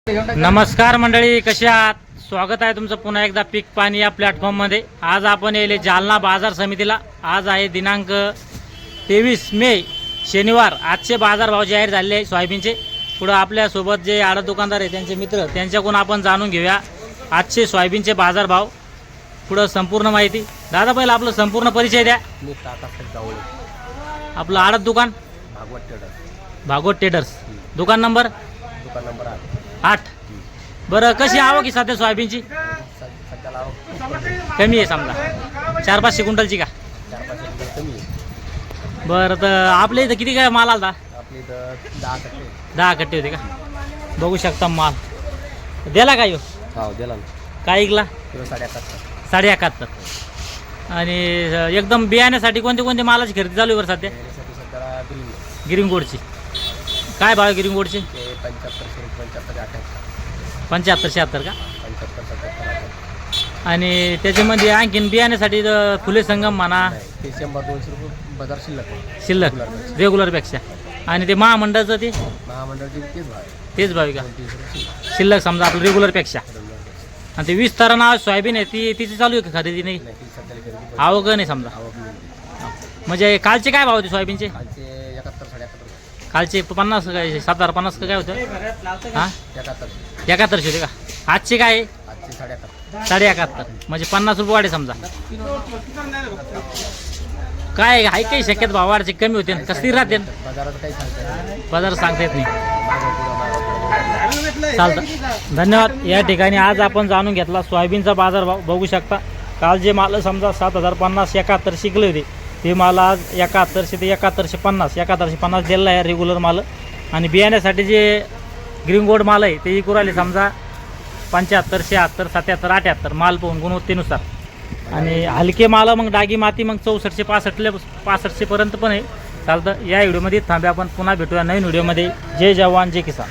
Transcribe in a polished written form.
नमस्कार मंडळी, कसे आहात? स्वागत आहे तुमचं पुन्हा एकदा पीक पाणी या प्लॅटफॉर्ममध्ये। आज आपण येले जालना बाजार समितीला। आज आहे दिनांक 23 मे शनिवार। आजचे बाजारभाव जाहीर झाले आहे सोयाबीनचे। पुढे आपल्यासोबत जे आडत दुकानदार आहे त्यांचे मित्र, त्यांच्याकडून आपण जाणून घेऊया आजचे सोयाबीनचे बाजारभाव, पुढे संपूर्ण माहिती। दादा पहिला आपलं संपूर्ण परिचय द्या। मी टाटा गावळे, आपलं आडत दुकान भागवत ट्रेडर्स, भागवत ट्रेडर्स, दुकान नंबर 8। बरं, कशी आवक की सध्या सोयाबीनची? सध्याला कमी आहे समजा, 400-500 क्विंटलची का? 4-5 कमी आहे। बरं, तर आपल्या इथं किती काय माल आला? आपली तर 10 टक्के 10 कट्टे होते का? बघू शकता माल दिला का यो? हो दिला ना। काय ऐकला? 71. 71.5। आणि एकदम बियाण्यासाठी कोणते कोणते मालाची खरेदी चालू आहे बरं सध्या? यासाठी सध्याला ग्रीन गिरिंगोडची काय भाव? गिरिंगोडची ते 75, 75-76 का? 75, 77. आणि त्याच्यामध्ये आणखीन बियाण्यासाठी फुले संगम म्हणा, ते 100-200 रुपये बाजार शिल्लक आहे। शिल्लक रेग्युलरपेक्षा। आणि ते महामंडळाचं ते महामंडळाची तेच भाव आहे, तेच भाव आहे का? 30 रुपये शिल्लक समजा आपलं रेग्युलरपेक्षा। आणि ते 20 तर नाव सोयाबीन आहे ती तिची चालू आहे का खरेदी? नाही, नाही ती सध्याला खरेदी आवक नाही समजा। आवक नाही। म्हणजे कालचे काय भाव होते सोयाबीनचे? कालचे 71, 71 रुपये। कालचे 50 काय 750 का काय होतं? हां 71 71 होते का? आजचे काय आहे? आजचे 71. 71.5, म्हणजे 50 रुपये वाढे समजा। काय आहे काही शक्यता भाव वाढचे कमी होते का स्थिर राहते? बाजाराचं काही सांगता नाही, बाजार सांगता येत नाही। मागं पुढं चालतं, धन्यवाद। या ठिकाणी आज आपण जाणून घेतला सोयाबीनचा बाजारभाव। बघू शकता काल जे माल समजा 7050 71 शिकले होते ते माल आज 7100 ते 7150 7150 दिलेला आहे रेग्युलर माल। आणि बियाण्यासाठी जे ग्रीन गोल्ड माल आहे ते इकू राहिले समजा 75, 76, 77, 78 माल पाहून गुणवत्तेनुसार। आणि हलके माल मग डागी माती मग 64, 65 पर्यंत पण आहे। चालतं, या व्हिडिओमध्ये थांबे, आपण पुन्हा भेटूया नवीन व्हिडिओमध्ये। जय जवान जय किसान।